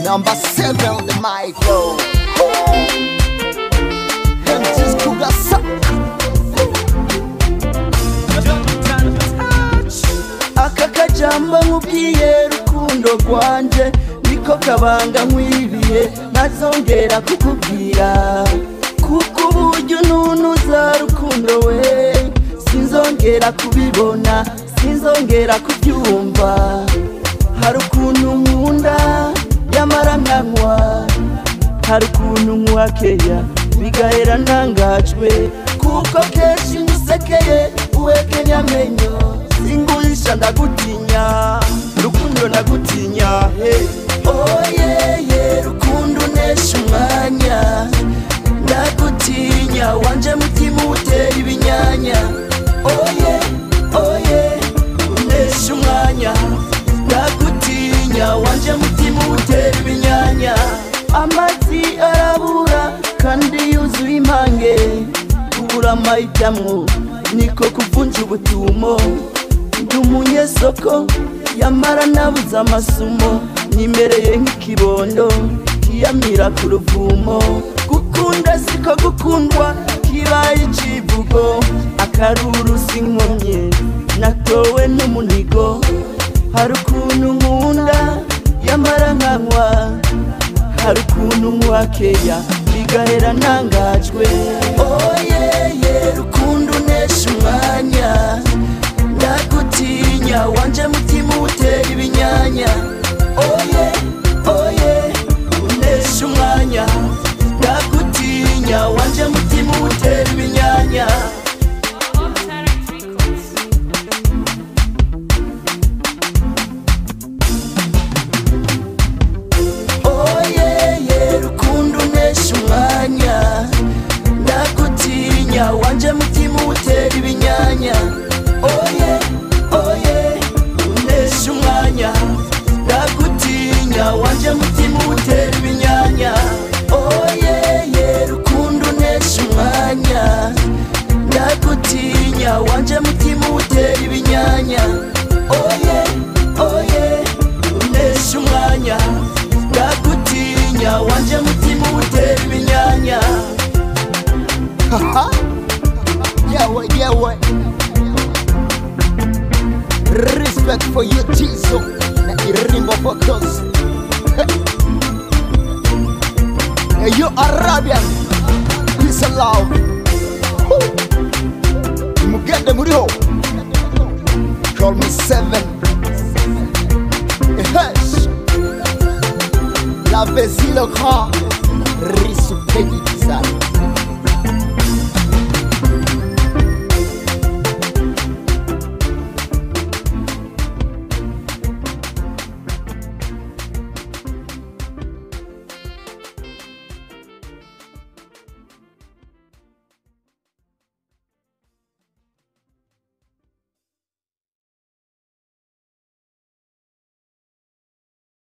Number 7 on the mic, yo. MT's Kugasa. Aka kajambo nkubwiye rukundo rwanje niko kabanga nkwibiye ntazongera kukubwira kuko uburyo ntunuza rukundo we sinzongera kubibona sinzongera kubyumva hari ukuntu nkunda yamara nkanywa hari ukuntu nkwakeya bigahera ntangajwe kuko kenshi ngusekeye uwekenya amenyo singuhisha ndagutinya rukundo ndagutinya oye rukundo unesha umwanya ndagutinya wanje mutima utera ibinyanya oye unesha umwanya ndagutinya wanje mutima utera ibinyanya amazi arabura kandi yuzuye impange kubura amahitamo niko kuvunja ubutumo ndi umunyesoko yamara nabuze amasumo nimereye nk'ikibondo kiyamira ku ruvumo gukunda siko gukundwa kibaye icivugo akaruru sinkomye natowe n'umunigo hari ukuntu nkunda yamara nkanywa hari ukuntu nkwakeya bigahera ntangajwe oye rukundo unesha umwanya ndagutinya wanje mutima utera ibinyanya oye unesha umwanya ndagutinya wanje mutima utera ibinyanya rukundo unesha umwanya ndagutinya wanje mutima utera ibinyanya oye unesha umwanya ndagutinya wanje mutima utera ibinyanya oye rukundo unesha umwanya ndagutinya wanje mutima utera ibinyanya oye unesha umwanya ndagutinya wanje mutima utera ibinyanya yewe respect for you Tizo na irimbo focus you Arabian peace and love mugende muriho call me 7 la vezilo grand risu pedi design